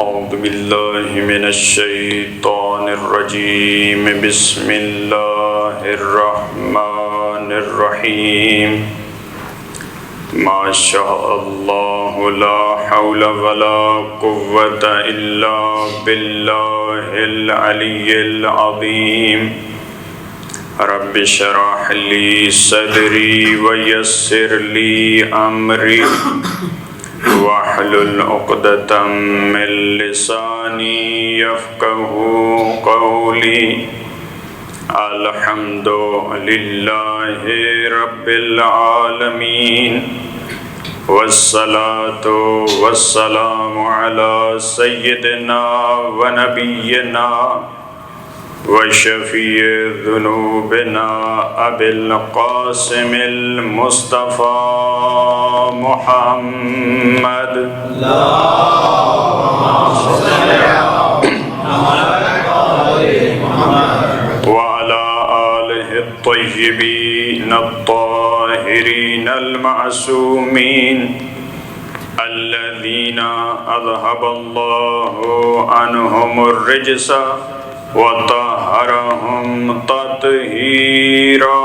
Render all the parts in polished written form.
اعوذ باللہ من الشیطان الرجیم بسم اللہ الرحمن الرحیم ما شاء اللہ لا حول ولا قوة الا باللہ العلی العظیم رب اشرح لی صدری ویسر لی امری واحلل عقدۃ من لسانی یفقہوا قولی الحمد للہ رب العالمین والصلاة والسلام علی سیدنا ونبینا وشفیع ذنوبنا ابی القاسم المصطفى محمد وعلى آلہ الطیبین الطاہرین المعصومین الذین اذهب اللہ عنہم الرجس وطہرہم تطہیرا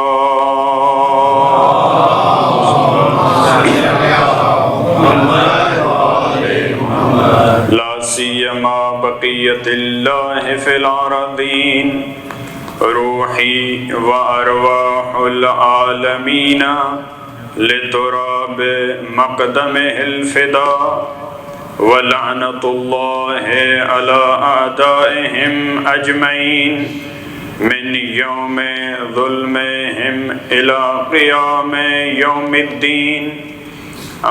لا سیما بقیت اللہ فی الارضین روحی و ارواح العالمین لتراب مقدمہ الفدا ولعنت اللہ علی اعدائہم اجمعین من یوم ظلمہم الی قیام یوم الدین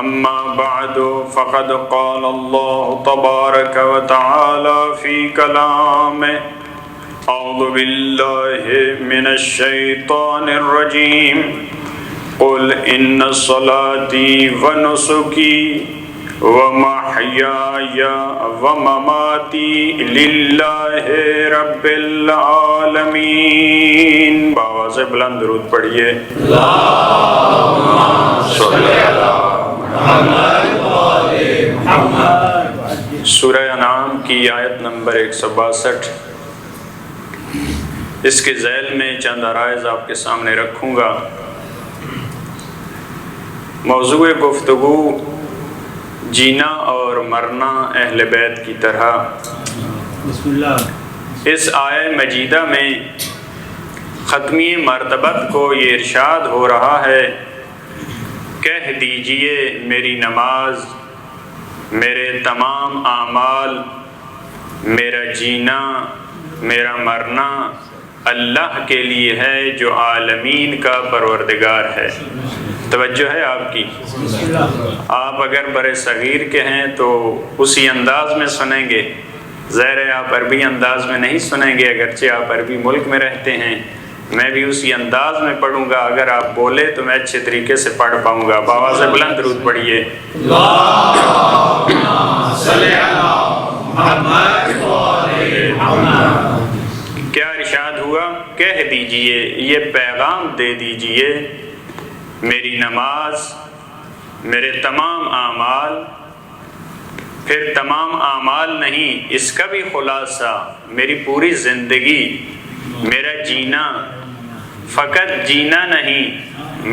اما بعد فقد قال اللہ تبارک و تعالی فی کلامہ اعوذ باللہ من الشیطان الرجیم قل ان صلاتی و نسکی ومحیای ومماتی للہ رب العالمین۔ بآواز بلند درود پڑھیے۔ اللہم صلی علی محمد۔ سورہ انعام کی آیت نمبر 162، اس کے ذیل میں چند عرائض آپ کے سامنے رکھوں گا۔ موضوع گفتگو جینا اور مرنا اہل بیت کی طرح۔ بسم اللہ۔ اس آیہ مجیدہ میں ختمی مرتبت کو یہ ارشاد ہو رہا ہے، کہہ دیجئے میری نماز، میرے تمام اعمال، میرا جینا، میرا مرنا اللہ کے لیے ہے جو عالمین کا پروردگار ہے۔ توجہ ہے آپ کی؟ آپ اگر بر صغیر کے ہیں تو اسی انداز میں سنیں گے، ظاہر ہے آپ عربی انداز میں نہیں سنیں گے، اگرچہ آپ عربی ملک میں رہتے ہیں، میں بھی اسی انداز میں پڑھوں گا۔ اگر آپ بولے تو میں اچھے طریقے سے پڑھ پاؤں گا۔ بآواز بلند درود پڑھیے۔ کیا ارشاد ہوا؟ کہہ دیجئے، یہ پیغام دے دیجئے، میری نماز، میرے تمام اعمال، پھر تمام اعمال نہیں، اس کا بھی خلاصہ میری پوری زندگی، میرا جینا، فقط جینا نہیں،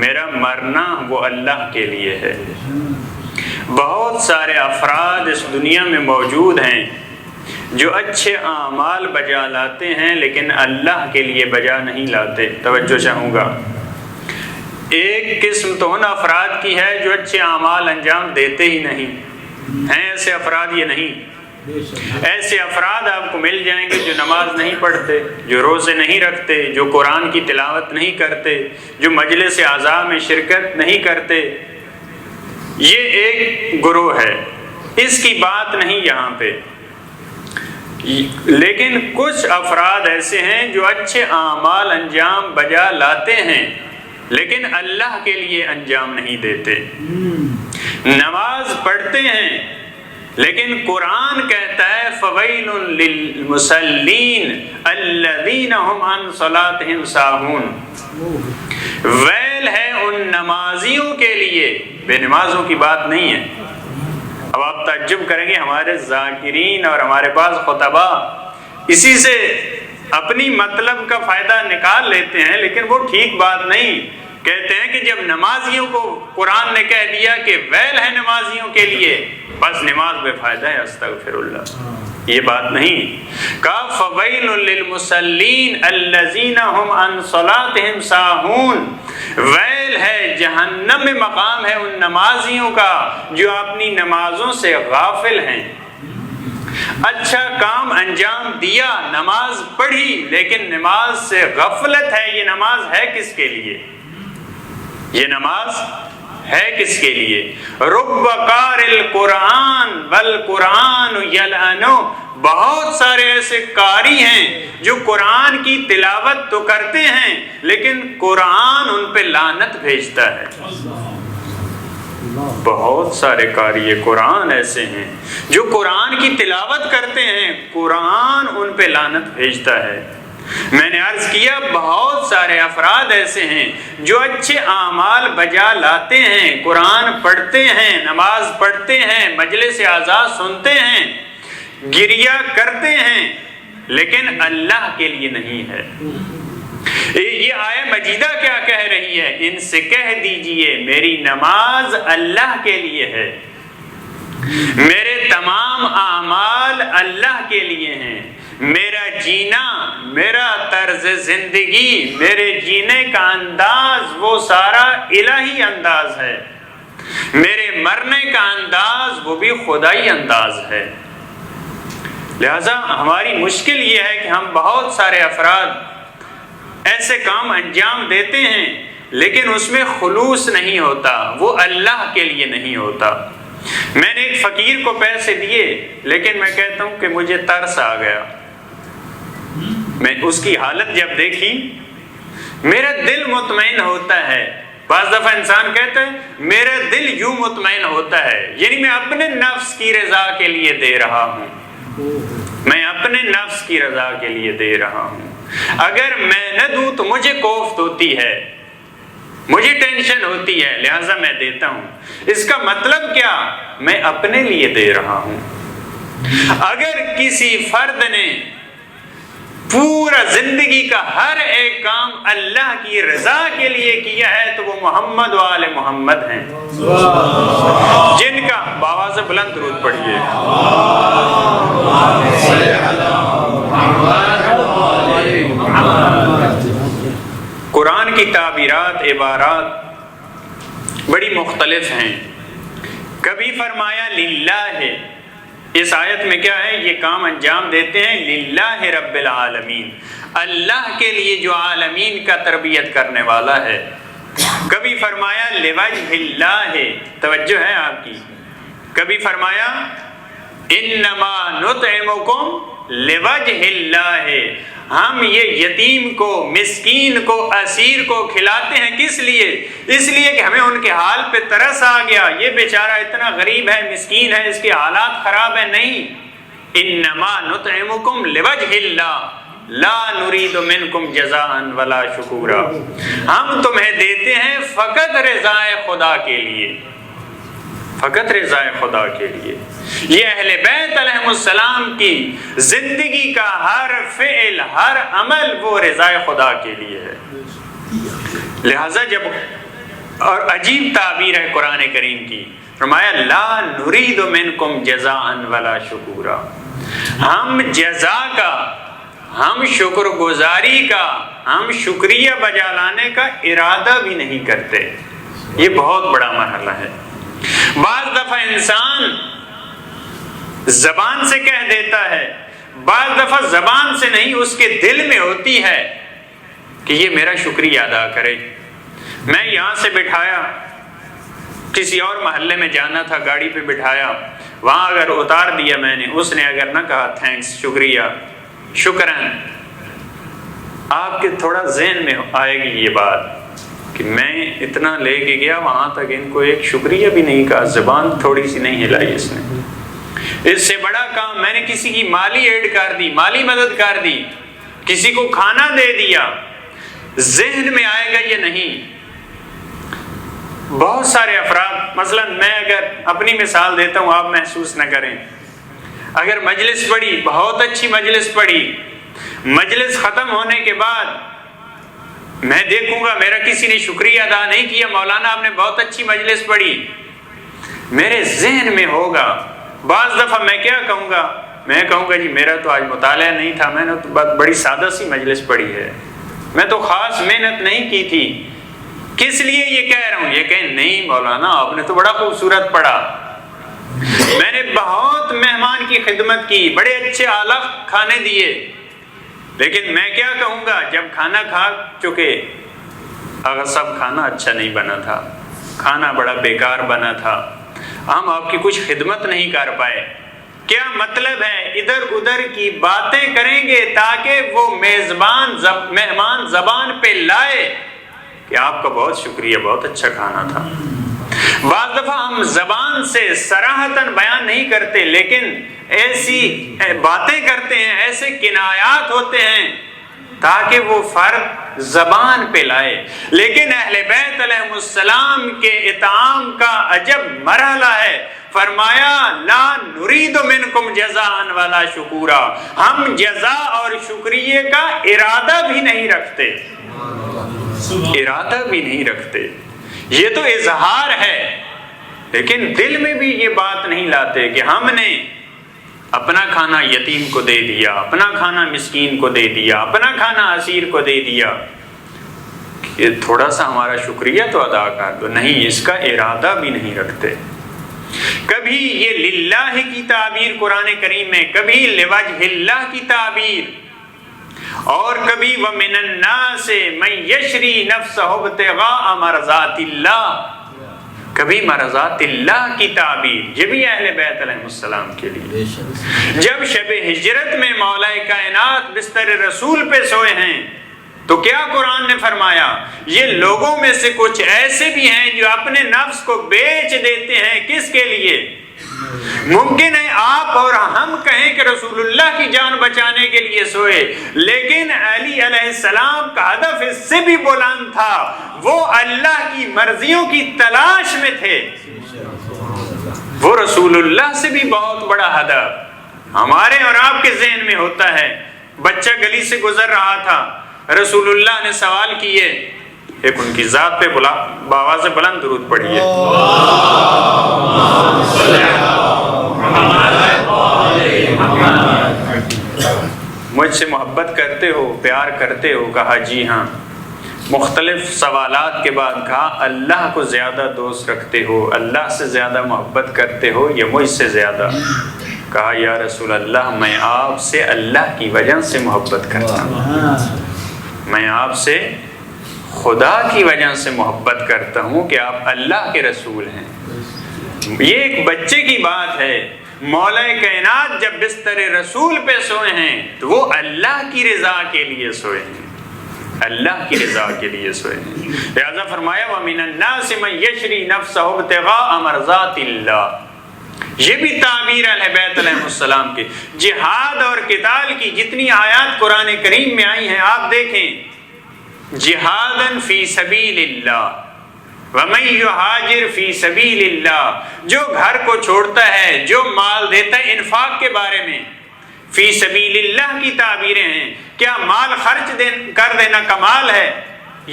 میرا مرنا وہ اللہ کے لیے ہے۔ بہت سارے افراد اس دنیا میں موجود ہیں جو اچھے اعمال بجا لاتے ہیں لیکن اللہ کے لیے بجا نہیں لاتے۔ توجہ چاہوں گا۔ ایک قسم تو ان افراد کی ہے جو اچھے اعمال انجام دیتے ہی نہیں ہیں، ایسے افراد یہ نہیں۔ ایسے افراد آپ کو مل جائیں گے جو نماز نہیں پڑھتے، جو روزے نہیں رکھتے، جو قرآن کی تلاوت نہیں کرتے، جو مجلس اعضاء میں شرکت نہیں کرتے۔ یہ ایک گروہ ہے، اس کی بات نہیں یہاں پہ۔ لیکن کچھ افراد ایسے ہیں جو اچھے اعمال انجام بجا لاتے ہیں لیکن اللہ کے لیے انجام نہیں دیتے۔ نماز پڑھتے ہیں لیکن قرآن کہتا ہے فویل للمصلین الذین هم عن صلاتهم ساہون، ویل ہے ان نمازیوں کے لیے، بے نمازوں کی بات نہیں ہے۔ اب آپ تعجب کریں گے ہمارے ذاکرین اور ہمارے پاس خطبہ اسی سے اپنی مطلب کا فائدہ نکال لیتے ہیں، لیکن وہ ٹھیک بات نہیں۔ کہتے ہیں کہ جب نمازیوں کو قرآن نے کہہ دیا کہ ویل ہے نمازیوں کے لیے، بس نماز بے فائدہ ہے، استغفر اللہ، یہ بات نہیں۔ کہا فویل للمصلین الذین هم عن صلاتهم ساہون، ویل ہے، جہنم میں مقام ہے ان نمازیوں کا جو اپنی نمازوں سے غافل ہیں۔ اچھا کام انجام دیا، نماز پڑھی، لیکن نماز سے غفلت ہے۔ یہ نماز ہے کس کے لیے؟ یہ نماز ہے کس کے لیے؟ رب قارئ القرآن والقرآن یلعنہ، بہت سارے ایسے قاری ہیں جو قرآن کی تلاوت تو کرتے ہیں لیکن قرآن ان پہ لعنت بھیجتا ہے۔ بہت سارے قاری قرآن ایسے ہیں جو قرآن کی تلاوت کرتے ہیں، قرآن ان پہ لعنت بھیجتا ہے۔ میں نے عرض کیا بہت سارے افراد ایسے ہیں جو اچھے اعمال بجا لاتے ہیں، قرآن پڑھتے ہیں، نماز پڑھتے ہیں، مجلس اعزاز سنتے ہیں، گریہ کرتے ہیں، لیکن اللہ کے لیے نہیں ہے۔ یہ آیہ مجیدہ کیا کہہ رہی ہے؟ ان سے کہہ دیجئے میری نماز اللہ کے لیے ہے، میرے تمام اعمال اللہ کے لیے ہیں، میرا جینا، میرا طرز زندگی، میرے جینے کا انداز وہ سارا الہی انداز ہے، میرے مرنے کا انداز وہ بھی خدائی انداز ہے۔ لہذا ہماری مشکل یہ ہے کہ ہم بہت سارے افراد ایسے کام انجام دیتے ہیں لیکن اس میں خلوص نہیں ہوتا، وہ اللہ کے لیے نہیں ہوتا۔ میں نے ایک فقیر کو پیسے دیے لیکن میں کہتا ہوں کہ مجھے ترس آ گیا، میں اس کی حالت جب دیکھی میرا دل مطمئن ہوتا ہے۔ بعض دفعہ انسان کہتا ہے میرا دل یوں مطمئن ہوتا ہے، یعنی میں اپنے نفس کی رضا کے لیے دے رہا ہوں، میں اپنے نفس کی رضا کے لیے دے رہا ہوں۔ اگر میں نہ دوں تو مجھے کوفت ہوتی ہے، مجھے ٹینشن ہوتی ہے، لہٰذا میں دیتا ہوں۔ اس کا مطلب کیا؟ میں اپنے لیے دے رہا ہوں۔ اگر کسی فرد نے پورا زندگی کا ہر ایک کام اللہ کی رضا کے لیے کیا ہے تو وہ محمد و آل محمد ہیں، جن کا بآواز بلند درود پڑھیے۔ قرآن کی تعبیرات، عبارات بڑی مختلف ہیں۔ کبھی فرمایا للہ ہے، اس آیت میں کیا ہے؟ یہ کام انجام دیتے ہیں للہ رب العالمین، اللہ کے لیے جو عالمین کا تربیت کرنے والا ہے۔ کبھی فرمایا لوجہ اللہ، توجہ ہے آپ کی، کبھی فرمایا انما نطعمکم لوجہ اللہ، ہم یہ یتیم کو، مسکین کو، اسیر کو کھلاتے ہیں کس لیے؟ اس لیے کہ ہمیں ان کے حال پہ ترس آ گیا، یہ بیچارہ اتنا غریب ہے، مسکین ہے، اس کے حالات خراب ہیں۔ نہیں، انما نطعمکم لوجہ اللہ لا نرید منکم جزاء ولا شکورا، ہم تمہیں دیتے ہیں فقط رضائے خدا کے لیے، فقط رضائے خدا کے لیے۔ یہ اہل بیت علیہ السلام کی زندگی کا ہر فعل، ہر عمل وہ رضائے خدا کے لیے ہے۔ لہذا جب، اور عجیب تعبیر ہے قرآن کریم کی، فرمایا لا نرید منکم جزاء ولا شکورا، ہم جزا کا، ہم شکر گزاری کا، ہم شکریہ بجا لانے کا ارادہ بھی نہیں کرتے۔ یہ بہت بڑا مرحلہ ہے۔ بعض دفعہ انسان زبان سے کہہ دیتا ہے، بعض دفعہ زبان سے نہیں، اس کے دل میں ہوتی ہے کہ یہ میرا شکریہ ادا کرے۔ میں یہاں سے بٹھایا، کسی اور محلے میں جانا تھا، گاڑی پہ بٹھایا، وہاں اگر اتار دیا میں نے، اس نے اگر نہ کہا تھینکس، شکریہ، شکران، آپ کے تھوڑا ذہن میں آئے گی یہ بات کہ میں اتنا لے کے گیا وہاں تک، ان کو ایک شکریہ بھی نہیں کہا، زبان تھوڑی سی نہیں ہلائی اس نے۔ اس سے بڑا کام، میں نے کسی کی مالی ایڈ کر دی، مالی مدد کر دی، کسی کو کھانا دے دیا، ذہن میں آئے گا یہ نہیں۔ بہت سارے افراد، مثلا میں اگر اپنی مثال دیتا ہوں آپ محسوس نہ کریں، اگر مجلس پڑھی، بہت اچھی مجلس پڑھی، مجلس ختم ہونے کے بعد میں دیکھوں گا میرا کسی نے شکریہ ادا نہیں کیا، مولانا آپ نے بہت اچھی مجلس پڑھی، میرے ذہن میں ہوگا بعض دفعہ میں کیا کہوں گا، میں کہوں گا جی میرا تو آج مطالعہ نہیں تھا، میں نے تو بڑی سادہ سی مجلس پڑھی ہے، میں تو خاص محنت نہیں کی تھی۔ کس لیے یہ کہہ رہا ہوں؟ یہ کہیں نہیں مولانا آپ نے تو بڑا خوبصورت پڑھا، میں نے بہت مہمان کی خدمت کی، بڑے اچھے اعلیٰ کھانے دیے، لیکن میں کیا کہوں گا جب کھانا کھا چکے، اگر سب کھانا اچھا نہیں بنا تھا، کھانا بڑا بیکار بنا تھا، ہم آپ کی کچھ خدمت نہیں کر پائے۔ کیا مطلب ہے؟ ادھر ادھر کی باتیں کریں گے تاکہ وہ مہمان زبان پہ لائے کہ آپ کا بہت شکریہ، بہت اچھا کھانا تھا۔ بعض دفعہ ہم زبان سے صراحتاً بیان نہیں کرتے، لیکن ایسی باتیں کرتے ہیں، ایسے کنایات ہوتے ہیں تاکہ وہ فرد زبان پہ لائے۔ لیکن اہل بیت علیہ السلام کے اطعام کا عجب مرحلہ ہے، فرمایا لا نرید منکم جزاء ولا شکورا، ہم جزا اور شکریہ کا ارادہ بھی نہیں رکھتے، ارادہ بھی نہیں رکھتے، یہ تو اظہار ہے، لیکن دل میں بھی یہ بات نہیں لاتے کہ ہم نے اپنا کھانا یتیم کو دے دیا، اپنا کھانا مسکین کو دے دیا، اپنا کھانا اسیر کو دے دیا، کہ تھوڑا سا ہمارا شکریہ تو ادا کر دو، نہیں، اس کا ارادہ بھی نہیں رکھتے۔ کبھی یہ للہ کی تعبیر قرآن کریم میں، کبھی لوجہ اللہ کی تعبیر، اور کبھی وَمِنَ النَّاسِ مَن يَشْرِي نَفْسَهُ ابْتِغَاءَ مَرْضَاتِ اللَّهِ، کبھی مرضات اللہ کی تعبیر، یہ بھی اہل بیت علیہ السلام کے لیے۔ جب شب ہجرت میں مولا کائنات بستر رسول پہ سوئے ہیں تو کیا قرآن نے فرمایا؟ یہ لوگوں میں سے کچھ ایسے بھی ہیں جو اپنے نفس کو بیچ دیتے ہیں، کس کے لیے؟ ممکن ہے آپ اور ہم کہیں کہ رسول اللہ کی جان بچانے کے لیے سوئے، لیکن علی علیہ السلام کا ہدف اس سے بھی بلند تھا، وہ اللہ کی مرضیوں کی تلاش میں تھے، وہ رسول اللہ سے بھی بہت بڑا ہدف ہمارے اور آپ کے ذہن میں ہوتا ہے۔ بچہ گلی سے گزر رہا تھا، رسول اللہ نے سوال کیے، ایک ان کی ذات پہ بآواز بلند درود پڑھیے، مجھ سے محبت کرتے ہو، پیار کرتے ہو؟ کہا جی ہاں۔ مختلف سوالات کے بعد کہا اللہ کو زیادہ دوست رکھتے ہو، اللہ سے زیادہ محبت کرتے ہو یا مجھ سے زیادہ؟ کہا یا رسول اللہ میں آپ سے اللہ کی وجہ سے محبت کرتا ہوں، میں آپ سے خدا کی وجہ سے محبت کرتا ہوں کہ آپ اللہ کے رسول ہیں۔ یہ ایک بچے کی بات ہے، مولا کائنات جب بستر رسول پہ سوئے ہیں تو وہ اللہ کی رضا کے لیے سوئے ہیں، اللہ کی رضا کے لیے سوئے ہیں۔ لہذا فرمایا وَمِنَ النَّاسِ مَن يَشْرِي نَفْسَهُ ابْتِغَاءَ مَرْضَاتِ اللَّهِ، یہ بھی تعبیر اہل بیت علیہ السلام کے۔ جہاد اور قتال کی جتنی آیات قرآن کریم میں آئی ہیں آپ دیکھیں، جہاداً فی سبیل اللہ، وَمَن يُهَاجِرْ فِي سَبِيلِ اللَّهِ، جو گھر کو چھوڑتا ہے، جو مال دیتا ہے انفاق کے بارے میں، فی سبیل اللہ کی تعبیریں ہیں۔ کیا مال خرچ کر دینا کمال ہے؟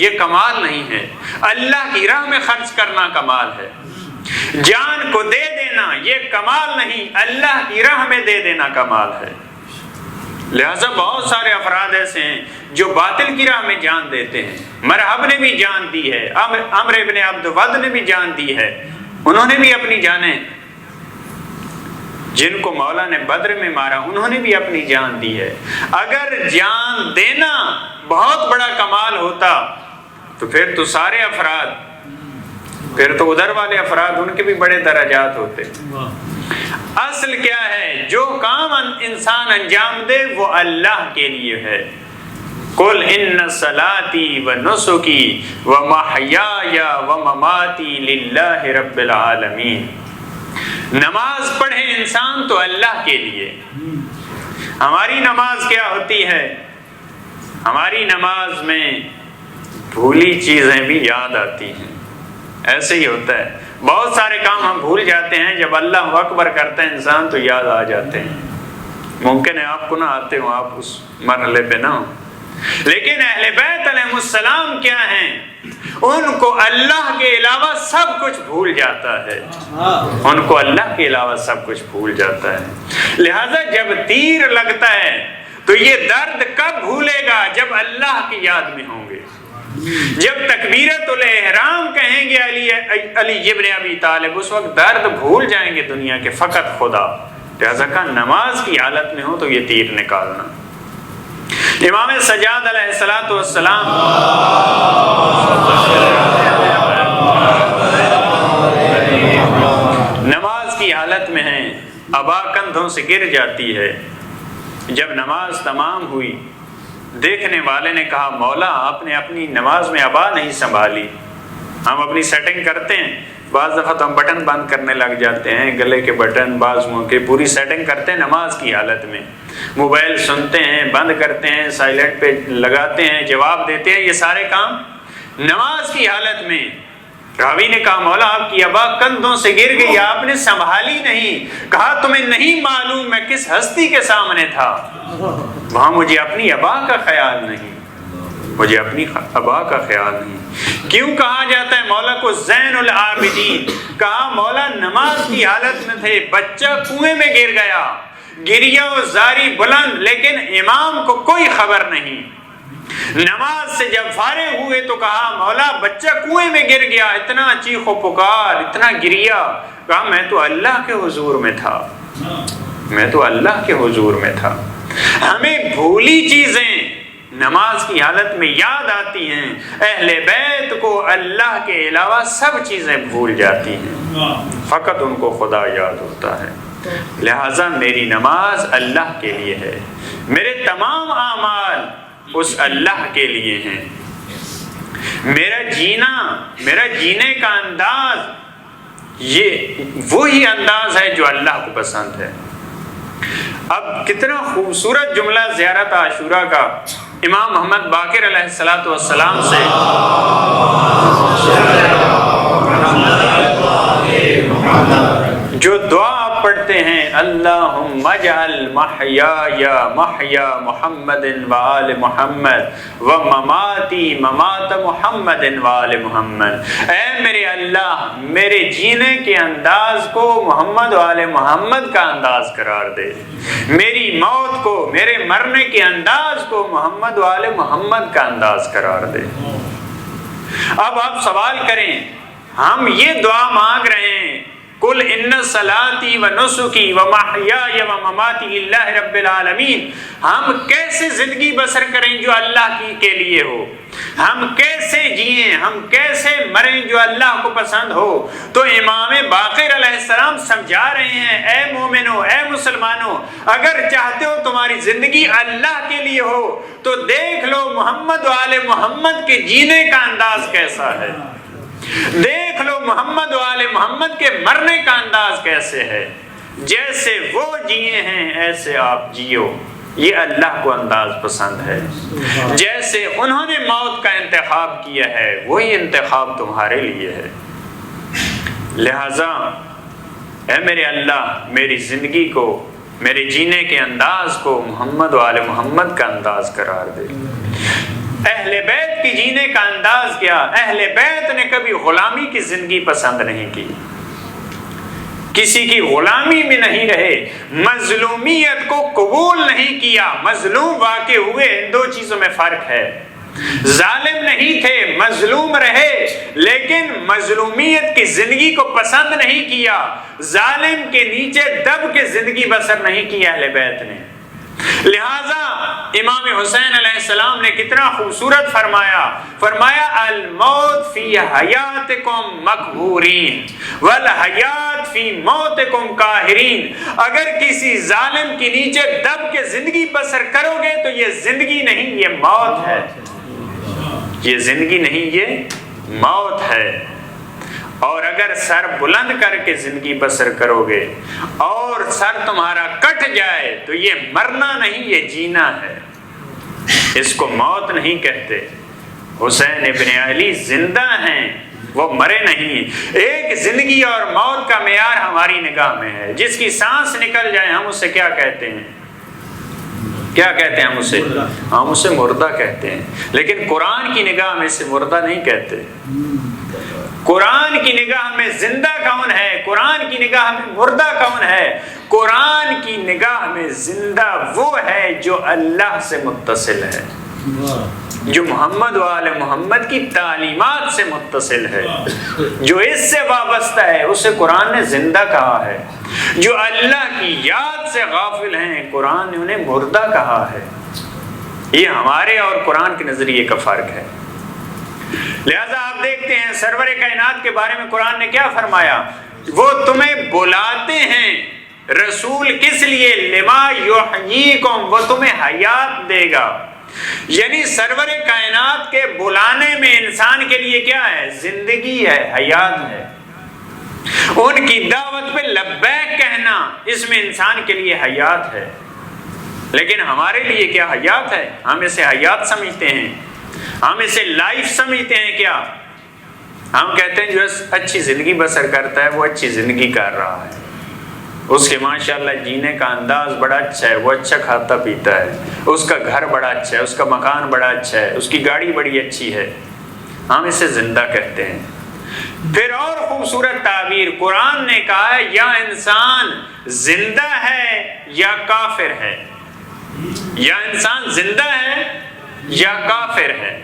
یہ کمال نہیں ہے، اللہ کی راہ میں خرچ کرنا کمال ہے۔ جان کو دے دینا یہ کمال نہیں، اللہ کی راہ میں دے دینا کمال ہے۔ لہذا بہت سارے افراد ایسے ہیں جو باطل کی راہ میں جان دیتے ہیں۔ مرحب نے بھی جان دی ہے، عمر ابن عبد ود نے بھی جان دی ہے، انہوں نے بھی اپنی جانیں، جن کو مولا نے بدر میں مارا انہوں نے بھی اپنی جان دی ہے۔ اگر جان دینا بہت بڑا کمال ہوتا تو پھر تو سارے افراد، پھر تو ادھر والے افراد ان کے بھی بڑے درجات ہوتے۔ اصل کیا ہے؟ جو کام انسان انجام دے وہ اللہ کے لیے ہے۔ قُلْ إِنَّ صَلَاتِي وَنُسُكِي وَمَحْيَايَ وَمَمَاتِي لِلَّهِ رَبِّ الْعَالَمِينَ، نماز پڑھے انسان تو اللہ کے لیے۔ ہماری نماز کیا ہوتی ہے؟ ہماری نماز میں بھولی چیزیں بھی یاد آتی ہیں، ایسے ہی ہوتا ہے، بہت سارے کام ہم بھول جاتے ہیں، جب اللہ اکبر کرتا ہے انسان تو یاد آ جاتے ہیں۔ ممکن ہے آپ کو نہ آتے ہوں، آپ اس مرحلے پہ نہ ہوں، لیکن اہل بیت علیہ السلام کیا ہیں؟ ان کو اللہ کے علاوہ سب کچھ بھول جاتا ہے، ان کو اللہ کے علاوہ سب کچھ بھول جاتا ہے۔ لہذا جب تیر لگتا ہے تو یہ درد کب بھولے گا؟ جب اللہ کی یاد میں ہوں گے، جب تکبیرۃ الاحرام کہیں گے علی ابن ابی طالب، اس وقت درد بھول جائیں گے دنیا کے، فقط خدا۔ لہذا کہ نماز کی حالت میں ہو تو یہ تیر نکالنا۔ امام سجاد علیہ السلام نماز کی حالت میں ہیں، ابا کندھوں سے گر جاتی ہے۔ جب نماز تمام ہوئی، دیکھنے والے نے کہا مولا آپ نے اپنی نماز میں ابا نہیں سنبھالی۔ ہم اپنی سیٹنگ کرتے ہیں، بعض دفعہ تو ہم بٹن بند کرنے لگ جاتے ہیں، گلے کے بٹن، بعض منہ کے، پوری سیٹنگ کرتے ہیں نماز کی حالت میں، موبائل سنتے ہیں، بند کرتے ہیں، سائلنٹ پہ لگاتے ہیں، جواب دیتے ہیں، یہ سارے کام نماز کی حالت میں۔ راوی نے کہا مولا آپ کی ابا کندھوں سے گر گئی، آپ نے سنبھالی نہیں۔ کہا تمہیں نہیں معلوم میں کس ہستی کے سامنے تھا، وہاں مجھے اپنی ابا کا خیال نہیں، مجھے اپنی ابا کا خیال نہیں۔ کیوں کہا جاتا ہے مولا کو زین العابدین؟ کہا مولا نماز کی حالت میں تھے، بچہ کنویں میں گر گیا، گریا و زاری بلند، لیکن امام کو کوئی خبر نہیں۔ نماز سے جب فارغ ہوئے تو کہا مولا بچہ کنویں میں گر گیا، اتنا چیخ و پکار، اتنا گریا۔ کہا میں تو اللہ کے حضور میں تھا، میں تو اللہ کے حضور میں تھا۔ ہمیں بھولی چیزیں نماز کی حالت میں یاد آتی ہیں، اہل بیت کو اللہ کے علاوہ سب چیزیں بھول جاتی ہیں، فقط ان کو خدا یاد ہوتا ہے۔ لہٰذا میری نماز اللہ کے لیے ہے، میرے تمام اعمال اس اللہ کے لیے ہیں، میرا جینا، میرا جینے کا انداز یہ وہی انداز ہے جو اللہ کو پسند ہے۔ اب کتنا خوبصورت جملہ زیارت عاشورہ کا امام محمد باقر علیہ السلام سے جو دعا آپ پڑھتے ہیں، اللہم اجعل محیای محیا محمد وآل محمد ومماتی ممات محمد وآل محمد۔ اے میرے اللہ میرے جینے کے انداز کو محمد وآل محمد کا انداز قرار دے، میری موت کو، میرے مرنے کے انداز کو محمد وآل محمد کا انداز قرار دے۔ اب آپ سوال کریں، ہم یہ دعا مانگ رہے ہیں، قل ان صلاتی و نسکی و محیای و مماتی للہ رب العالمین، ہم کیسے زندگی بسر کریں جو اللہ کی کے لیے ہو، ہم کیسے جئیں، ہم کیسے مریں جو اللہ کو پسند ہو؟ تو امام باقر علیہ السلام سمجھا رہے ہیں، اے مومنو، اے مسلمانوں، اگر چاہتے ہو تمہاری زندگی اللہ کے لیے ہو تو دیکھ لو محمد و آل محمد کے جینے کا انداز کیسا ہے، دیکھ لو محمد و آل محمد کے مرنے کا انداز کیسے ہے، جیسے وہ جیے ہیں ایسے آپ جیو، یہ اللہ کو انداز پسند ہے۔ جیسے انہوں نے موت کا انتخاب کیا ہے وہی انتخاب تمہارے لیے ہے۔ لہذا اے میرے اللہ میری زندگی کو، میرے جینے کے انداز کو محمد و آل محمد کا انداز قرار دے۔ اہل بیت کی جینے کا انداز کیا؟ اہل بیت نے کبھی غلامی کی زندگی پسند نہیں کی، کسی کی غلامی میں نہیں رہے، مظلومیت کو قبول نہیں کیا۔ مظلوم واقع ہوئے، ان دو چیزوں میں فرق ہے، ظالم نہیں تھے، مظلوم رہے، لیکن مظلومیت کی زندگی کو پسند نہیں کیا، ظالم کے نیچے دب کے زندگی بسر نہیں کی اہل بیت نے۔ لہذا امام حسین علیہ السلام نے کتنا خوبصورت فرمایا الموت فی حیاتکم مقبورین والحیات فی موتکم قاہرین۔ اگر کسی ظالم کے نیچے دب کے زندگی بسر کرو گے تو یہ زندگی نہیں، یہ موت ہے، یہ زندگی نہیں، یہ موت ہے۔ اور اگر سر بلند کر کے زندگی بسر کرو گے اور سر تمہارا کٹ جائے تو یہ مرنا نہیں، یہ جینا ہے، اس کو موت نہیں کہتے۔ حسین ابن علی زندہ ہیں، وہ مرے نہیں. ایک زندگی اور موت کا معیار ہماری نگاہ میں ہے. جس کی سانس نکل جائے ہم اسے کیا کہتے ہیں؟ کیا کہتے ہیں ہم اسے مردہ کہتے ہیں. لیکن قرآن کی نگاہ میں اسے مردہ نہیں کہتے. قرآن کی نگاہ میں زندہ کون ہے؟ قرآن کی نگاہ میں مردہ کون ہے؟ قرآن کی نگاہ میں زندہ وہ ہے جو اللہ سے متصل ہے، جو محمد وآل محمد کی تعلیمات سے متصل ہے، جو اس سے وابستہ ہے، اسے قرآن نے زندہ کہا ہے. جو اللہ کی یاد سے غافل ہیں، قرآن نے انہیں مردہ کہا ہے. یہ ہمارے اور قرآن کے نظریے کا فرق ہے. لہذا آپ دیکھتے ہیں سرور کائنات کے بارے میں قرآن نے کیا فرمایا؟ وہ تمہیں بلاتے ہیں. رسول کس لیے؟ لما یحییکم، وہ تمہیں حیات دے گا. یعنی سرور کائنات کے بلانے میں انسان کے لیے کیا ہے؟ زندگی ہے، حیات ہے. ان کی دعوت پہ لبیک کہنا، اس میں انسان کے لیے حیات ہے. لیکن ہمارے لیے کیا حیات ہے؟ ہم اسے حیات سمجھتے ہیں، ہم اسے لائف سمجھتے ہیں. کیا ہم کہتے ہیں جو اچھی زندگی بسر کرتا ہے وہ اچھی زندگی کر رہا ہے، اس کے ماشاءاللہ جینے کا انداز بڑا اچھا ہے، وہ اچھا کھاتا پیتا ہے، اس کا گھر بڑا اچھا ہے، اس کا مکان بڑا اچھا ہے، اس کی گاڑی بڑی اچھی ہے. ہم اسے زندہ کہتے ہیں. پھر اور خوبصورت تعبیر قرآن نے کہا ہے یا انسان زندہ ہے یا کافر ہے. یا انسان زندہ ہے یا کافر ہے.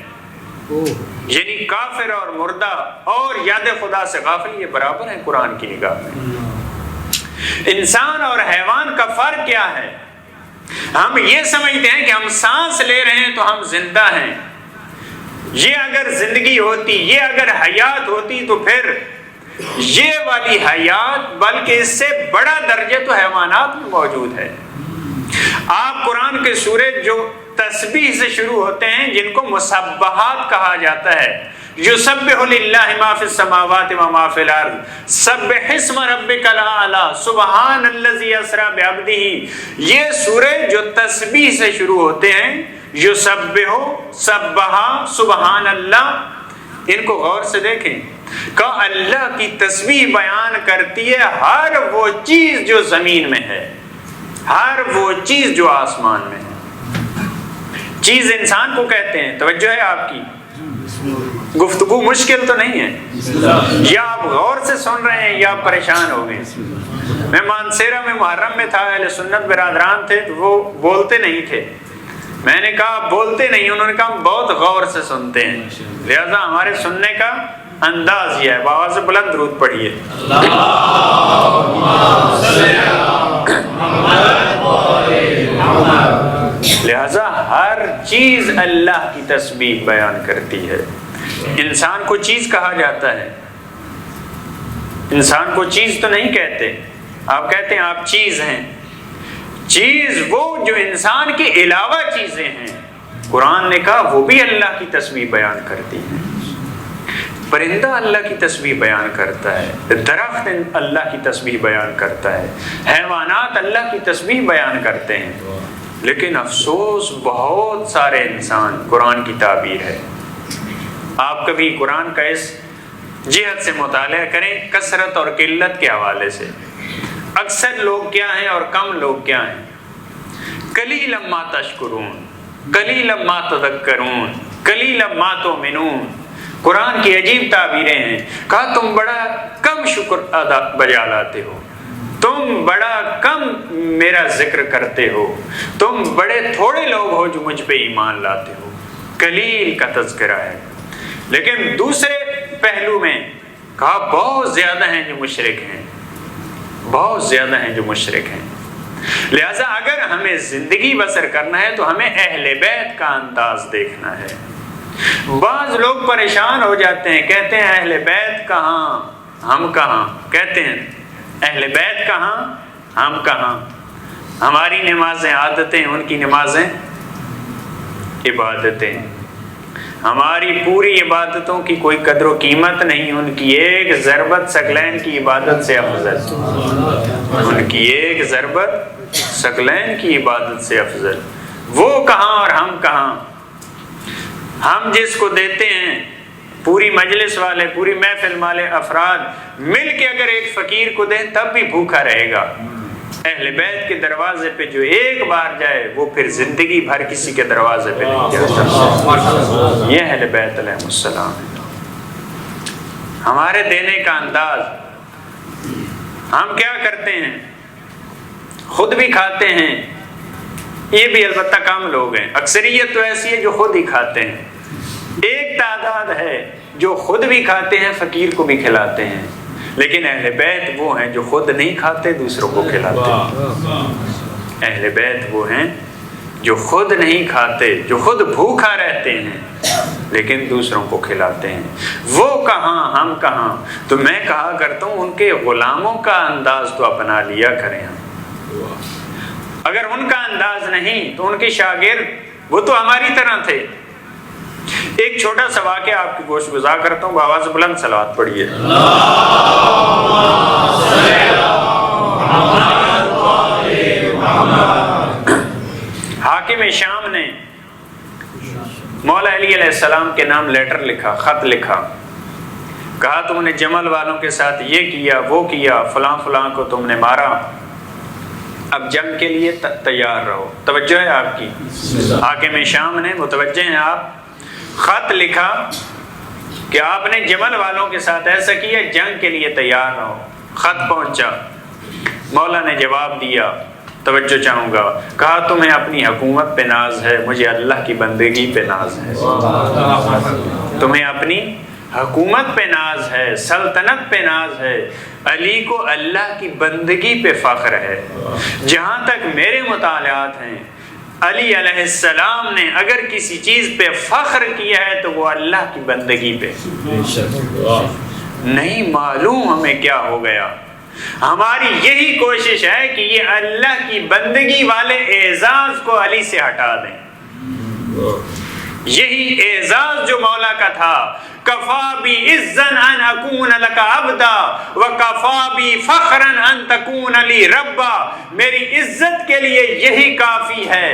یعنی کافر اور مردہ اور یاد خدا سے غافل یہ برابر ہیں قرآن کی نگاہ میں. انسان اور حیوان کا فرق کیا ہے؟ ہم یہ سمجھتے ہیں کہ ہم سانس لے رہے ہیں تو ہم زندہ ہیں. یہ اگر زندگی ہوتی، یہ اگر حیات ہوتی تو پھر یہ والی حیات بلکہ اس سے بڑا درجہ تو حیوانات میں موجود ہے. آپ قرآن کے سورے جو تسبیح سے شروع ہوتے ہیں جن کو مسبحات کہا جاتا ہے، یسبح للہ ما فی السماوات و ما فی الارض سبح اسم ربک الاعلی سبحان الذی اسری بعبدہ، یہ سورے جو تسبیح سے شروع ہوتے ہیں، یسبح، سبح، سبحان اللہ، ان کو غور سے دیکھیں کہ اللہ کی تسبیح بیان کرتی ہے ہر وہ چیز جو زمین میں ہے، ہر وہ چیز جو آسمان میں ہے. چیز انسان کو کہتے ہیں. توجہ ہے آپ کی؟ گفتگو مشکل تو نہیں ہے، یا آپ غور سے سن رہے ہیں یا آپ پریشان ہو گئے. میں مانسیرہ میں محرم میں تھا، اہل سنت برادران تھے تو وہ بولتے نہیں تھے. میں نے کہا آپ بولتے نہیں، انہوں نے کہا ہم بہت غور سے سنتے ہیں. لہذا ہمارے سننے کا انداز یہ ہے. بآواز سے بلند درود پڑھیے. لہذا ہر چیز اللہ کی تسبیح بیان کرتی ہے. انسان کو چیز کہا جاتا ہے، انسان کو چیز تو نہیں کہتے. آپ کہتے ہیں آپ چیز ہیں. چیز وہ جو انسان کے علاوہ چیزیں ہیں. قرآن نے کہا وہ بھی اللہ کی تسبیح بیان کرتی ہیں. پرندہ اللہ کی تسبیح بیان کرتا ہے، درخت اللہ کی تسبیح بیان کرتا ہے، حیوانات اللہ کی تسبیح بیان کرتے ہیں. لیکن افسوس بہت سارے انسان قرآن کی تعبیر ہے. آپ کبھی قرآن کا اس جہت سے مطالعہ کریں کثرت اور قلت کے حوالے سے. اکثر لوگ کیا ہیں اور کم لوگ کیا ہیں. قلیلا ما تشکرون، قلیلا ما تذکرون، قلیلا ما تؤمنون. قرآن کی عجیب تعبیریں ہیں. کہا تم بڑا کم شکر ادا بجا لاتے ہو، تم بڑا کم میرا ذکر کرتے ہو، تم بڑے تھوڑے لوگ ہو جو مجھ پہ ایمان لاتے ہو. قلیل کا تذکرہ ہے. لیکن دوسرے پہلو میں کہا بہت زیادہ ہیں جو مشرک ہیں، بہت زیادہ ہیں جو مشرک ہیں. لہذا اگر ہمیں زندگی بسر کرنا ہے تو ہمیں اہل بیت کا انداز دیکھنا ہے. بعض لوگ پریشان ہو جاتے ہیں، کہتے ہیں اہل بیت کہاں ہم کہاں. کہتے ہیں اہل بیت کہاں ہم کہاں. ہماری نمازیں عادتیں، ان کی نمازیں عبادتیں. ہماری پوری عبادتوں کی کوئی قدر و قیمت نہیں، ان کی ایک ضربت ثقلین کی عبادت سے افضل. ان کی ایک ضربت ثقلین کی عبادت سے افضل. وہ کہاں اور ہم کہاں. ہم جس کو دیتے ہیں پوری مجلس والے، پوری محفل والے افراد مل کے اگر ایک فقیر کو دیں تب بھی بھوکا رہے گا۔ اہل بیت کے دروازے پہ جو ایک بار جائے وہ پھر زندگی بھر کسی کے دروازے پہ نہیں جاتا۔ یہ اہل بیت علیہ السلام ہے۔ ہمارے دینے کا انداز، ہم کیا کرتے ہیں؟ خود بھی کھاتے ہیں، یہ بھی البتہ کم لوگ ہیں، اکثریت تو ایسی ہے جو خود ہی کھاتے ہیں، ایک تعداد ہے جو خود بھی کھاتے ہیں، فقیر کو بھی کھلاتے ہیں، لیکن اہل بیت وہ ہیں جو خود نہیں کھاتے، دوسروں کو کھلاتے ہیں۔ اہل بیت وہ ہیں جو خود نہیں کھاتے، جو خود بھوکا رہتے ہیں لیکن دوسروں کو کھلاتے ہیں۔ وہ کہاں، ہم کہاں؟ تو میں کہا کرتا ہوں ان کے غلاموں کا انداز تو اپنا لیا کریں ہم۔ اگر ان کا انداز نہیں تو ان کے شاگرد وہ تو ہماری طرح تھے۔ ایک چھوٹا سا واقعہ آپ کی گوش گزار کرتا ہوں، بآواز بلند صلوات پڑھیے۔ حاکم شام نے مولا علی علیہ السلام کے نام لیٹر لکھا، خط لکھا، کہا تم نے جمل والوں کے ساتھ یہ کیا، وہ کیا، فلاں فلاں کو تم نے مارا، اب جنگ کے لیے تیار رہو۔ توجہ ہے آپ کی؟ حاکم شام نے، متوجہ ہیں آپ، خط لکھا کہ آپ نے جمل والوں کے ساتھ ایسا کیا، جنگ کے لیے تیار رہو۔ خط پہنچا، مولا نے جواب دیا، توجہ چاہوں گا، کہا تمہیں اپنی حکومت پہ ناز ہے، مجھے اللہ کی بندگی پہ ناز ہے۔ تمہیں اپنی حکومت پہ ناز ہے، سلطنت پہ ناز ہے، علی کو اللہ کی بندگی پہ فخر ہے۔ جہاں تک میرے مطالعات ہیں، علی علیہ السلام نے اگر کسی چیز پہ فخر کیا ہے تو وہ اللہ کی بندگی پہ۔ نہیں معلوم ہمیں کیا ہو گیا، ہماری یہی کوشش ہے کہ یہ اللہ کی بندگی والے اعزاز کو علی سے ہٹا دیں۔ یہی اعزاز جو مولا کا تھا، کفا be عزن in اکون look Abida وکفا be فخرا ان تکون لی ربا، میری عزت کے لیے یہی کافی ہے،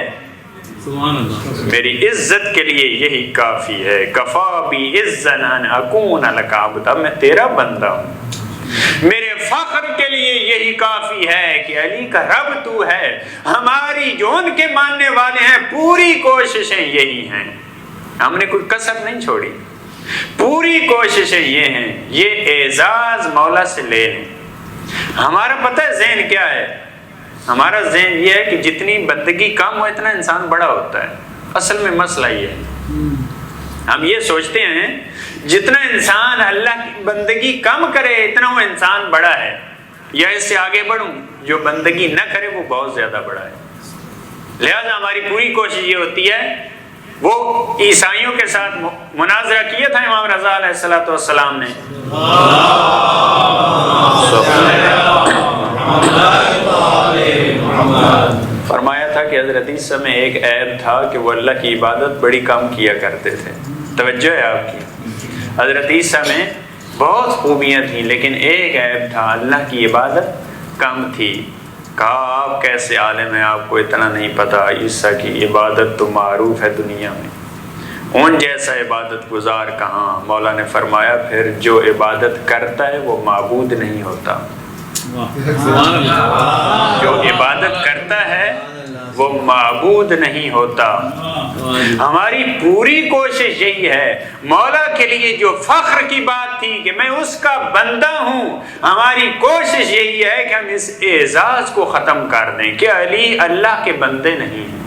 میری عزت کے لیے یہی کافی ہے، کفا بی عزن ان اکون لک عبدا، میں تیرا بندہ ہوں، میرے فخر کے لیے یہی کافی ہے کہ علی کا رب تو ہے۔ ہماری جو ان کے ماننے والے ہیں پوری کوششیں یہی ہیں، ہم نے کوئی کسر نہیں چھوڑی، پوری کوششیں یہ ہیں، یہ اعزاز مولا سے لے لیں۔ ہمارا پتہ ہے ذہن کیا ہے؟ ہمارا ذہن یہ ہے کہ جتنی بندگی کم ہو اتنا انسان بڑا ہوتا ہے۔ اصل میں مسئلہ یہ ہے، ہم یہ سوچتے ہیں جتنا انسان اللہ کی بندگی کم کرے اتنا وہ انسان بڑا ہے، یا اس سے آگے بڑھوں جو بندگی نہ کرے وہ بہت زیادہ بڑا ہے۔ لہذا ہماری پوری کوشش یہ ہوتی ہے، وہ عیسائیوں کے ساتھ مناظرہ کیا تھا امام رضا علیہ السلام نے، فرمایا تھا کہ حضرت عیسیٰ میں ایک عیب تھا کہ وہ اللہ کی عبادت بڑی کم کیا کرتے تھے۔ توجہ ہے آپ کی؟ حضرت عیسیٰ میں بہت خوبیاں تھیں لیکن ایک عیب تھا، اللہ کی عبادت کم تھی۔ کہا آپ کیسے عالم ہیں، آپ کو اتنا نہیں پتا، عیسیٰ کی عبادت تو معروف ہے دنیا میں، ان جیسا عبادت گزار کہاں۔ مولا نے فرمایا پھر جو عبادت کرتا ہے وہ معبود نہیں ہوتا، جو عبادت کرتا ہے وہ معبود نہیں ہوتا۔ ہماری پوری کوشش یہی ہے، مولا کے لیے جو فخر کی بات تھی کہ میں اس کا بندہ ہوں، ہماری کوشش یہی ہے کہ ہم اس اعزاز کو ختم کر دیں کہ علی اللہ کے بندے نہیں ہیں۔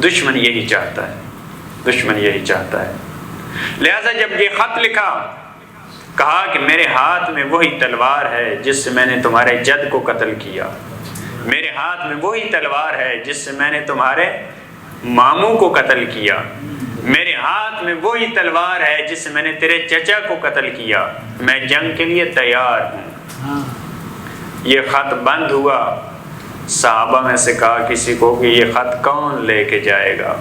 دشمن یہی چاہتا ہے، دشمن یہی چاہتا ہے۔ لہذا جب یہ خط لکھا، کہا کہ میرے ہاتھ میں وہی تلوار ہے جس سے میں نے تمہارے جد کو قتل کیا، میرے ہاتھ میں وہی تلوار ہے جس سے میں نے تمہارے ماموں کو قتل کیا، میرے ہاتھ میں وہی تلوار ہے جس سے میں نے تیرے چچا کو قتل کیا، میں جنگ کے لیے تیار ہوں۔ یہ خط بند ہوا، صحابہ میں سے کہا کسی کو کہ یہ خط کون لے کے جائے گا؟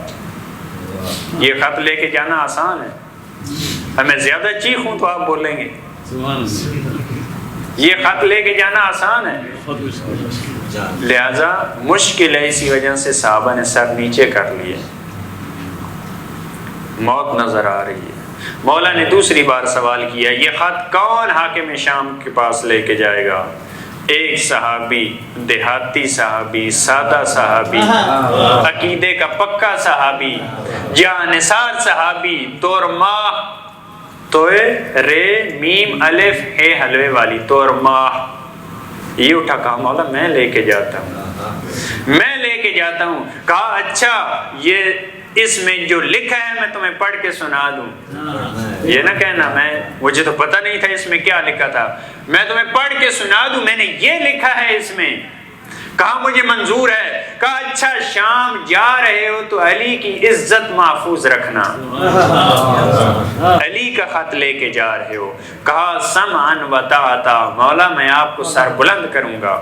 یہ خط لے کے جانا آسان ہے، میں زیادہ چیخ ہوں تو آپ بولیں گے یہ خط لے کے جانا آسان ہے، لہذا مشکل ہے، اسی وجہ سے صحابہ نے سر نیچے کر لیے، موت نظر آ رہی ہے۔ مولا نے دوسری بار سوال کیا یہ خط کون حاکم شام کے پاس لے کے جائے گا؟ ایک صحابی، دیہاتی صحابی، سادہ صحابی، عقیدے کا پکا صحابی، جانثار صحابی، تورماہ، توئے رے میم الف اے حلوے والی تورماہ، یہ اٹھا کہا مولا میں لے کے جاتا ہوں، میں لے کے جاتا ہوں۔ کہا اچھا یہ اس میں جو لکھا ہے میں تمہیں پڑھ کے سنا دوں، یہ نہ کہنا مجھے تو پتہ نہیں تھا اس میں کیا لکھا تھا، میں تمہیں پڑھ کے سنا دوں میں نے یہ لکھا ہے اس میں۔ کہا مجھے منظور ہے۔ کہا اچھا شام جا رہے ہو تو علی کی عزت محفوظ رکھنا، علی کا خط لے کے جا رہے ہو۔ کہا سمعا و طاعتا، مولا میں آپ کو سر بلند کروں گا۔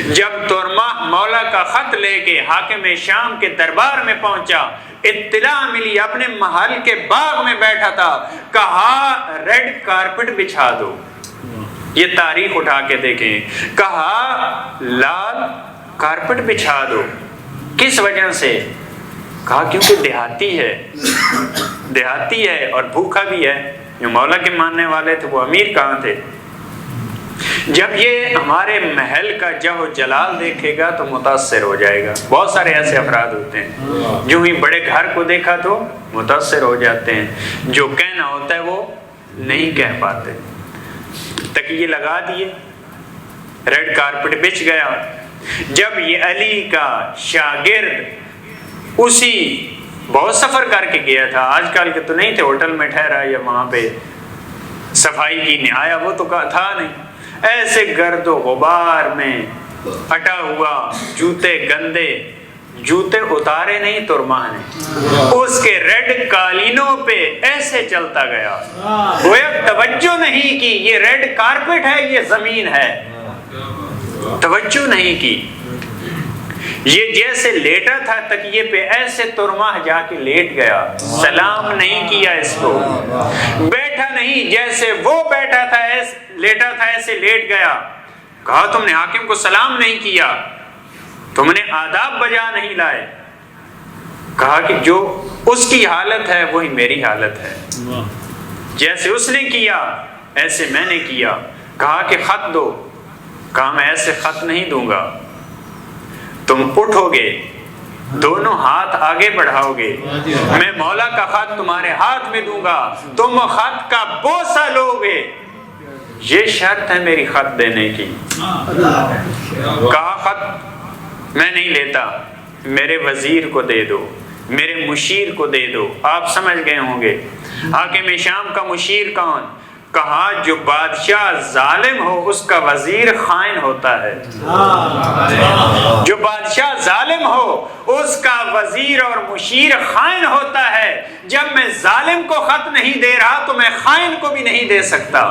جب تورماہ مولا کا خط لے کے حاکم شام کے دربار میں پہنچا، اطلاع ملی اپنے محل کے باغ میں بیٹھا تھا، کہا ریڈ کارپٹ بچھا دو۔ یہ تاریخ اٹھا کے دیکھیں، کہا لال کارپٹ بچھا دو۔ کس وجہ سے؟ کہا کیونکہ دیہاتی ہے اور بھوکا بھی ہے۔ جو مولا کے ماننے والے تھے وہ امیر کہاں تھے؟ جب یہ ہمارے محل کا جہ و جلال دیکھے گا تو متاثر ہو جائے گا۔ بہت سارے ایسے افراد ہوتے ہیں جو ہی بڑے گھر کو دیکھا تو متاثر ہو جاتے ہیں، جو کہنا ہوتا ہے وہ نہیں کہہ پاتے۔ تکیے لگا دیے، ریڈ کارپٹ بچھ گیا۔ جب یہ علی کا شاگرد اسی بہت سفر کر کے گیا تھا، آج کل کے تو نہیں تھے، ہوٹل میں ٹھہرا یا وہاں پہ صفائی کی نہایا، وہ تو تھا نہیں، ایسے گرد و غبار میں اٹا ہوا، جوتے گندے، جوتے اتارے نہیں تورماہ نے، اس کے ریڈ قالینوں پہ ایسے چلتا گیا، گویا توجہ نہیں کی یہ ریڈ کارپٹ ہے یہ زمین ہے، توجہ نہیں کی۔ یہ جیسے لیٹا تھا تکیے پہ ایسے تورماہ جا کے لیٹ گیا، سلام نہیں کیا اس کو، بیٹھا نہیں جیسے وہ بیٹھا تھا لیٹا تھا ایسے لیٹ گیا۔ کہا تم نے حاکم کو سلام نہیں کیا، تم نے آداب بجا نہیں لائے۔ کہا کہ جو اس کی حالت ہے وہی میری حالت ہے، جیسے اس نے کیا ایسے میں نے کیا۔ کہا کہ خط دو۔ کہا میں ایسے خط نہیں دوں گا، تم اٹھو گے، دونوں ہاتھ آگے بڑھاؤ گے، میں مولا کا خط تمہارے ہاتھ میں دوں گا، تم خط کا بوسہ لو گے، یہ شرط ہے میری خط دینے کی۔ کہا خط میں نہیں لیتا، میرے وزیر کو دے دو، میرے مشیر کو دے دو۔ آپ سمجھ گئے ہوں گے حاکم شام کا مشیر کون؟ کہا جو بادشاہ ظالم ہو اس کا وزیر خائن ہوتا ہے، جو بادشاہ ظالم ہو اس کا وزیر اور مشیر خائن ہوتا ہے۔ جب میں ظالم کو خط نہیں دے رہا تو میں خائن کو بھی نہیں دے سکتا۔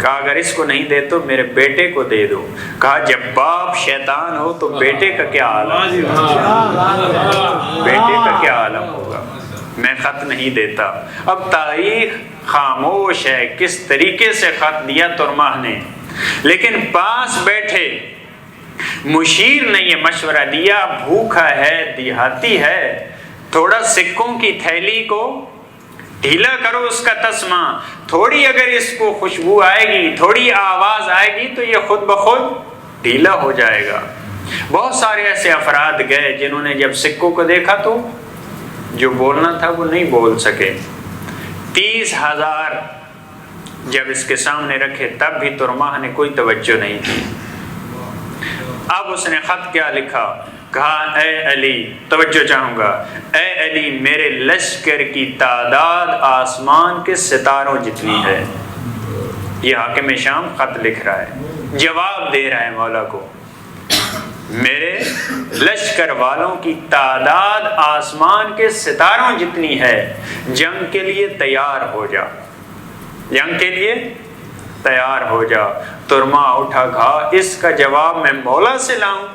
کہا اگر اس کو نہیں دے تو میرے بیٹے کو دے دو۔ کہا جب باپ شیطان ہو تو بیٹے کا کیا عالم، بیٹے کا کیا عالم ہوگا؟ میں خط نہیں دیتا۔ اب تاریخ خاموش ہے کس طریقے سے خط دیا تورماہ نے، لیکن پاس بیٹھے مشیر نے یہ مشورہ دیا، بھوکا ہے، دیہاتی ہے، تھوڑا سکوں کی تھیلی کو ڈھیلا کرو اس کا تسمہ، تھوڑی اگر اس کو خوشبو آئے گی، تھوڑی آواز آئے گی تو یہ خود بخود ڈھیلا ہو جائے گا۔ بہت سارے ایسے افراد گئے جنہوں نے جب سکوں کو دیکھا تو جو بولنا تھا وہ نہیں بول سکے۔ 30,000 جب اس کے سامنے رکھے تب بھی تورماہ نے کوئی توجہ نہیں کی۔ اب اس نے خط کیا لکھا؟ کہا اے علی، توجہ چاہوں گا، اے علی میرے لشکر کی تعداد آسمان کے ستاروں جتنی ہے۔ یہ حاکم شام خط لکھ رہا ہے، جواب دے رہا ہے مولا کو، میرے لشکر والوں کی تعداد آسمان کے ستاروں جتنی ہے، جنگ کے لیے تیار ہو جا، جنگ کے لیے تیار ہو جا۔ تورماہ اٹھا، کہا اس کا جواب میں مولا سے لاؤں؟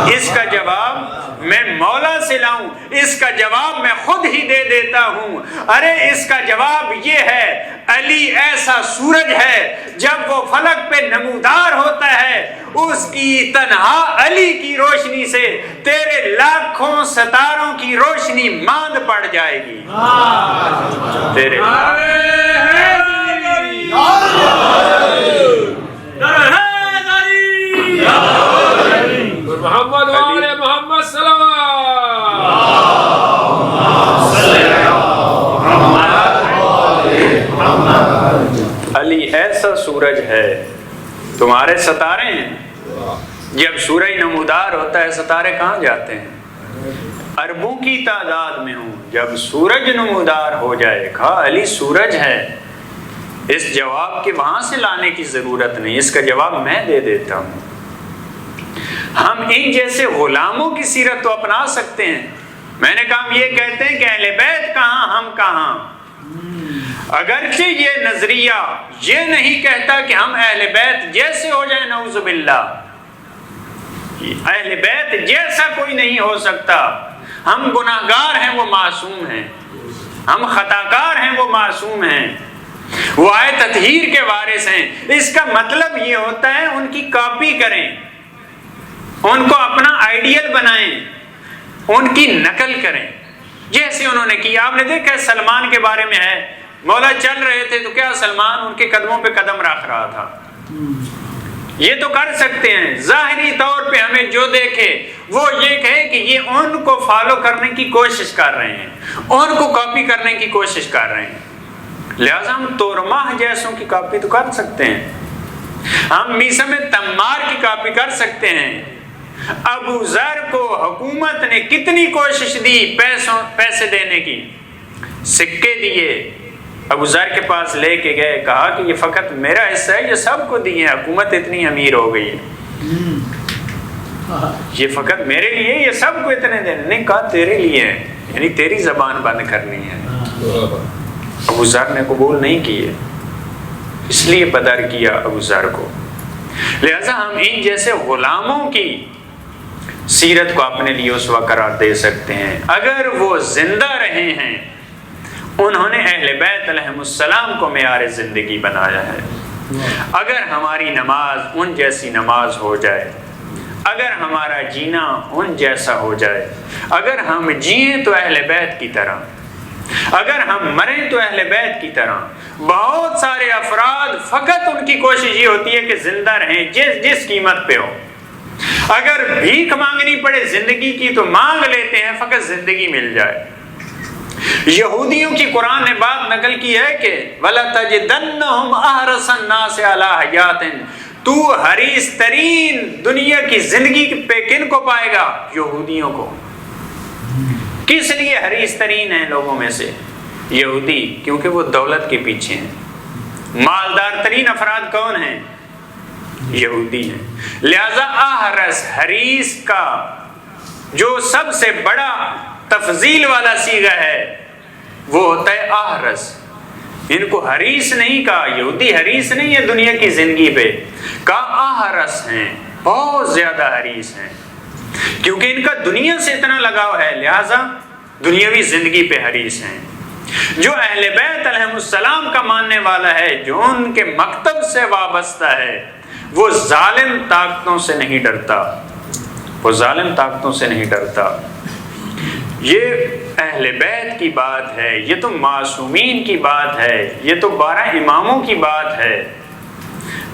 اس کا جواب میں مولا سے لاؤں؟ اس کا جواب میں خود ہی دے دیتا ہوں۔ ارے اس کا جواب یہ ہے، علی ایسا سورج ہے جب وہ فلک پہ نمودار ہوتا ہے، اس کی تنہا علی کی روشنی سے تیرے لاکھوں ستاروں کی روشنی ماند پڑ جائے گی۔ تیرے محمد والے محمد صلی علی ایسا سورج ہے، تمہارے ستارے ہیں۔ جب سورج نمودار ہوتا ہے ستارے کہاں جاتے ہیں؟ اربوں کی تعداد میں ہوں۔ جب سورج نمودار ہو جائے، کہا علی سورج ہے۔ اس جواب کے وہاں سے لانے کی ضرورت نہیں، اس کا جواب میں دے دیتا ہوں۔ ہم ان جیسے غلاموں کی سیرت تو اپنا سکتے ہیں۔ میں نے کہا ہم یہ کہتے ہیں کہ اہل بیت کہاں ہم کہاں، اگرچہ یہ نظریہ یہ نہیں کہتا کہ ہم اہل بیت جیسے ہو جائیں، نعوذ باللہ، اہل بیت جیسا کوئی نہیں ہو سکتا۔ ہم گناہگار ہیں، وہ معصوم ہیں، ہم خطاکار ہیں، وہ معصوم ہیں، وہ آئے تطہیر کے وارث ہیں۔ اس کا مطلب یہ ہوتا ہے ان کی کاپی کریں، ان کو اپنا آئیڈیل بنائیں، ان کی نقل کریں جیسے انہوں نے کی۔ آپ نے دیکھا سلمان کے بارے میں ہے، مولا چل رہے تھے تو کیا سلمان ان کے قدموں پہ قدم رکھ رہا تھا۔ یہ تو کر سکتے ہیں، ظاہری طور پہ ہمیں جو دیکھے وہ یہ کہے کہ یہ ان کو فالو کرنے کی کوشش کر رہے ہیں، ان کو کاپی کرنے کی کوشش کر رہے ہیں۔ لہٰذا ہم تورماہ جیسوں کی کاپی تو کر سکتے ہیں، ہم میثم تمار کی کاپی کر سکتے ہیں۔ ابو ذر کو حکومت نے کتنی کوشش دی پیسے دینے کی، سکے دیے، ابو ذر کے پاس لے کے گئے، کہا کہ یہ فقط میرا حصہ ہے، یہ سب کو دیے، حکومت اتنی امیر ہو گئی ہے، یہ فقط میرے لیے، یہ سب کو اتنے دینے، نہیں کہا تیرے لیے ہے، یعنی تیری زبان بند کرنی ہے۔ ابو ذر نے قبول نہیں کیے، اس لیے بدر کیا ابو ذر کو۔ لہذا ہم ان جیسے غلاموں کی سیرت کو اپنے لیے اسوہ قرار دے سکتے ہیں۔ اگر وہ زندہ رہے ہیں، انہوں نے اہل بیت علیہم السلام کو معیار زندگی بنایا ہے۔ اگر ہماری نماز ان جیسی نماز ہو جائے، اگر ہمارا جینا ان جیسا ہو جائے، اگر ہم جئیں تو اہل بیت کی طرح، اگر ہم مریں تو اہل بیت کی طرح۔ بہت سارے افراد فقط ان کی کوشش یہ ہوتی ہے کہ زندہ رہیں، جس قیمت پہ ہو۔ اگر بھیک مانگنی پڑے زندگی کی تو مانگ لیتے ہیں، فقط زندگی مل جائے۔ یہودیوں کی قرآن نے بات نقل کی ہے کہ وَلَتَجِدَنَّهُمْ أَحْرَصَ النَّاسِ عَلَىٰ حَيَاتٍ، تو حریص ترین دنیا کی زندگی پہ کن کو پائے گا؟ یہودیوں کو۔ کس لیے حریص ترین ہیں لوگوں میں سے؟ یہودی، کیونکہ وہ دولت کے پیچھے ہیں۔ مالدار ترین افراد کون ہیں؟ یہودی ہیں۔ لہذا احرص، حریص کا جو سب سے بڑا تفضیل والا صیغہ ہے وہ ہوتا ہے احرص۔ ان کو حریص نہیں کہا، یہودی حریص نہیں ہے دنیا کی زندگی پہ، کہا احرص ہیں، بہت زیادہ حریص ہیں، کیونکہ ان کا دنیا سے اتنا لگاؤ ہے، لہذا دنیاوی زندگی پہ حریص ہیں۔ جو اہل بیت علیہم السلام کا ماننے والا ہے، جو ان کے مکتب سے وابستہ ہے، وہ ظالم طاقتوں سے نہیں ڈرتا، وہ ظالم طاقتوں سے نہیں ڈرتا۔ یہ اہل بیت کی بات ہے، یہ تو معصومین کی بات ہے، یہ تو 12 اماموں کی بات ہے۔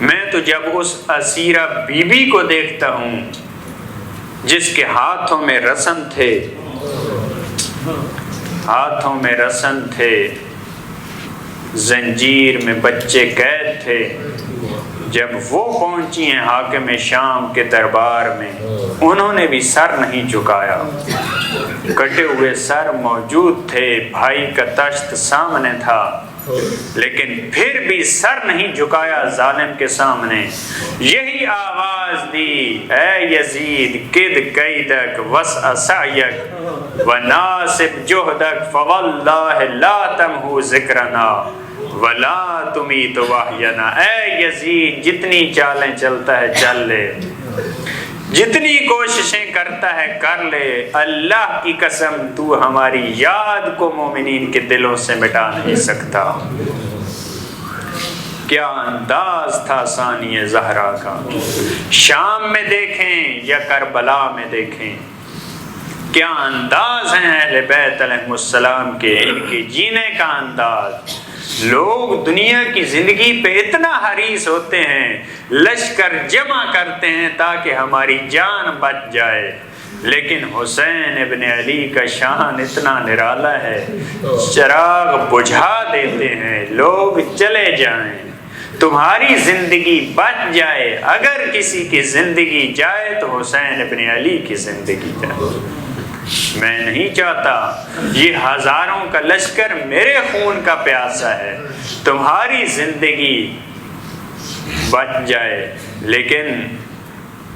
میں تو جب اس اسیرہ بی بی کو دیکھتا ہوں جس کے ہاتھوں میں رسن تھے، ہاتھوں میں رسن تھے، زنجیر میں بچے قید تھے، جب وہ پہنچی ہیں حاکم شام کے دربار میں، انہوں نے بھی سر نہیں جھکایا، کٹے ہوئے سر موجود تھے، بھائی کا تشت سامنے تھا، لیکن پھر بھی سر نہیں جھکایا ظالم کے سامنے۔ یہی آواز دی، اے یزید کد قیدک وسع سعیک وناسب جہدک فواللہ لا تمحو ذکرنا ولا تمیت وحینا۔ اے یزید جتنی چالیں چلتا ہے چل لے، جتنی کوششیں کرتا ہے کر لے، اللہ کی قسم تو ہماری یاد کو مومنین کے دلوں سے مٹا نہیں سکتا۔ کیا انداز تھا ثانی زہرا کا، شام میں دیکھیں یا کربلا میں دیکھیں، کیا انداز ہیں اہل بیت علیہ السلام کے، ان کے جینے کا انداز۔ لوگ دنیا کی زندگی پہ اتنا حریص ہوتے ہیں، لشکر جمع کرتے ہیں تاکہ ہماری جان بچ جائے، لیکن حسین ابن علی کا شان اتنا نرالا ہے، چراغ بجھا دیتے ہیں، لوگ چلے جائیں، تمہاری زندگی بچ جائے، اگر کسی کی زندگی جائے تو حسین ابن علی کی زندگی جائے۔ میں نہیں چاہتا یہ ہزاروں کا لشکر میرے خون کا پیاسا ہے، تمہاری زندگی بچ جائے۔ لیکن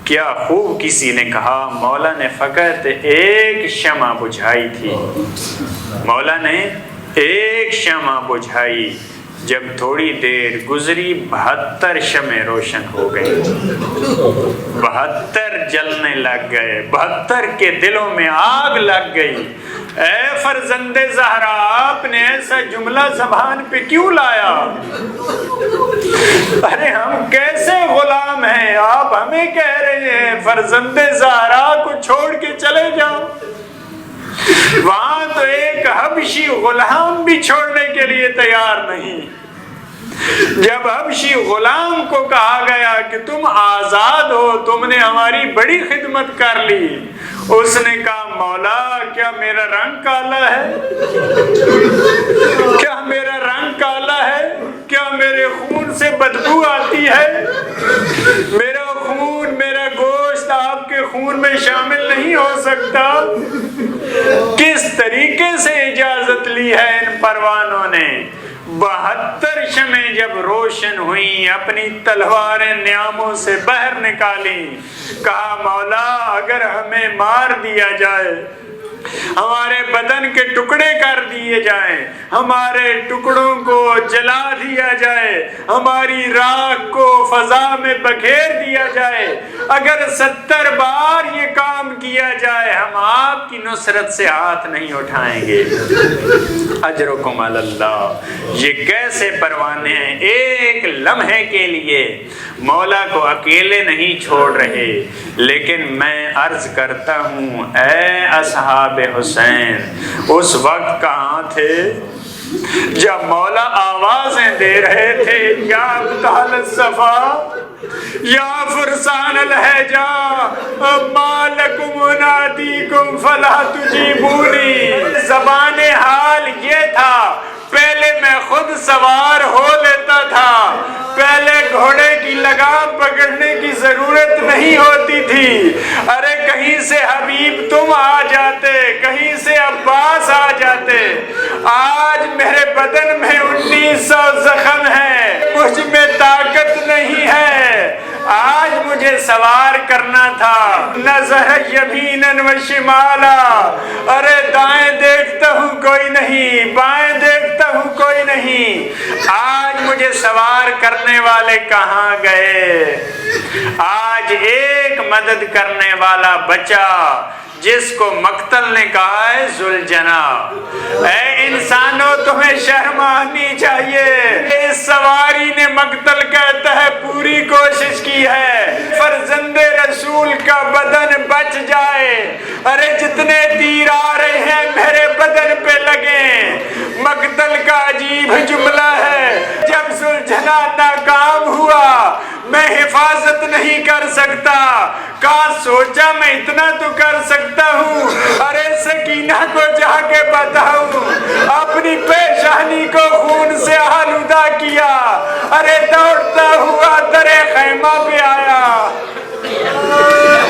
کیا خوب کسی نے کہا، مولا نے فقط ایک شمع بجھائی تھی، مولا نے ایک شمع بجھائی، جب تھوڑی دیر گزری 72 شمعیں روشن ہو گئیں، 72 جلنے لگ گئے، 72 کے دلوں میں آگ لگ گئی۔ اے فرزند زہرا، آپ نے ایسا جملہ زبان پہ کیوں لایا؟ ارے ہم کیسے غلام ہیں، آپ ہمیں کہہ رہے ہیں فرزند زہرا کو چھوڑ کے چلے جاؤ۔ وہاں تو ایک حبشی غلام بھی چھوڑنے کے لیے تیار نہیں۔ جب حبشی غلام کو کہا گیا کہ تم آزاد ہو، تم نے ہماری بڑی خدمت کر لی، اس نے کہا مولا کیا میرا رنگ کالا ہے؟ کیا میرا رنگ کالا ہے؟ کیا میرے خون سے بدبو آتی ہے؟ میرا خون، میرا گوشت آپ کے خون میں شامل نہیں ہو سکتا؟ کس طریقے سے اجازت لی ہے ان پروانوں نے؟ 72 شمعیں جب روشن ہوئیں، اپنی تلواریں نیاموں سے باہر نکالی، کہا مولا اگر ہمیں مار دیا جائے، ہمارے بدن کے ٹکڑے کر دیے جائیں، ہمارے ٹکڑوں کو جلا دیا جائے، ہماری راکھ کو فضا میں بکھیر دیا جائے، اگر 70 بار یہ کام کیا جائے، ہم آپ کی نصرت سے ہاتھ نہیں اٹھائیں گے۔ اجرکم علی اللہ۔ یہ کیسے پروانے ہیں، ایک لمحے کے لیے مولا کو اکیلے نہیں چھوڑ رہے۔ لیکن میں عرض کرتا ہوں اے اصحاب حسین، اس وقت کہاں تھے جب مولا آوازیں دے رہے تھے، یا ابطال الصفا، یا فرسان الحجا، ما لکم انادیکم فلا تجیبونی۔ زبان حال یہ تھا، پہلے میں خود سوار ہو لیتا تھا، پہلے گھوڑے کی لگام پکڑنے کی ضرورت نہیں ہوتی تھی۔ ارے کہیں سے حبیب تم آ جاتے، کہیں سے عباس آ جاتے۔ آج میرے بدن میں 1900 زخم ہے، مجھ میں طاقت نہیں ہے، آج مجھے سوار کرنا تھا۔ نظر یمیناً و شمالا، ارے دائیں دیکھتا ہوں کوئی نہیں، بائیں دیکھتا ہوں کوئی نہیں، آج مجھے سوار کرنے والے کہاں گئے؟ آج ایک مدد کرنے والا بچا، جس کو مقتل نے کہا ہے ذوالجنا۔ اے انسانوں تمہیں شرم آنی چاہیے، اس سواری نے مقتل کہتا ہے پوری کوشش کی ہے فرزند رسول کا بدن بچ جائے۔ ارے جتنے تیر آ رہے ہیں میرے بدن پہ لگیں۔ مقتل کا عجیب جملہ ہے، جب ذوالجنا ناکام ہوا میں حفاظت نہیں کر سکتا، کہا سوچا میں اتنا تو کر سکتا ہوں، ارے سکینہ کو جا کے بتاؤں، اپنی پیشانی کو خون سے آلودہ کیا، ارے دوڑتا ہوا در خیمہ پہ آیا۔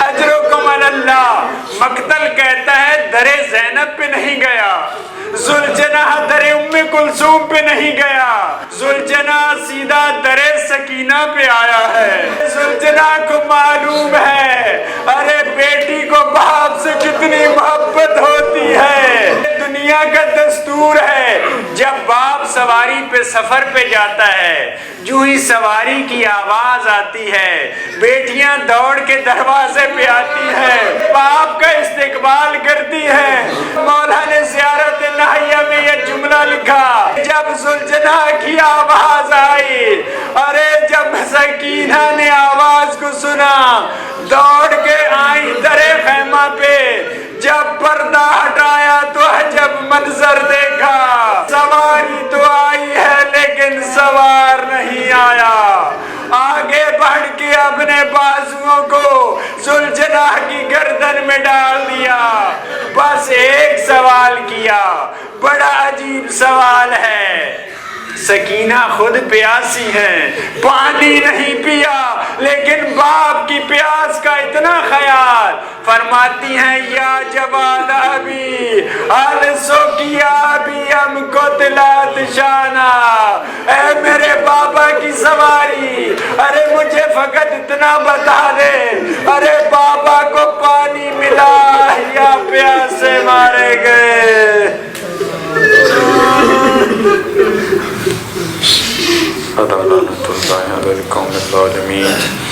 اجرکم علی اللہ۔ مقتل کہتا ہے در زینب پہ نہیں گیا، ذوالجنا در ام کلثوم پہ نہیں گیا، ذوالجنا سیدھا در سکینہ پہ آیا ہے۔ ذوالجنا کو معلوم ہے ارے بیٹی کو باپ سے کتنی محبت ہوتی ہے، دنیا دنیا کا دستور ہے جب باپ سواری پہ سفر پہ جاتا ہے جو ہی سواری کی آواز آتی ہے بیٹیاں دوڑ کے دروازے پہ آتی ہیں باپ کا استقبال کرتی ہیں. مولا نے زیارت نہیہ میں یہ جملہ لکھا جب زلجنہ کی آواز آئی ارے جب سکینہ نے آواز کو سنا دوڑ کے آئی در خیمہ پہ جب پردہ ہٹایا تو عجب منظر دیکھا سواری تو آئی ہے لیکن سوار نہیں آیا. آگے بڑھ کے اپنے بازوؤں کو زلجنہ کی گردن میں ڈال دیا بس ایک سوال کیا بڑا عجیب سوال ہے سکینہ خود پیاسی ہیں پانی نہیں پیا لیکن باپ کی پیاس کا اتنا خیال فرماتی ہیں یا جوال ابی السو کیا ابی ہم کو تلات شانہ اے میرے بابا کی سواری ارے مجھے فقط اتنا بتا دے ارے بابا کو پانی ملا یا پیاس سے مارے گئے. صدق اللہ العظیم القوم الظالمین.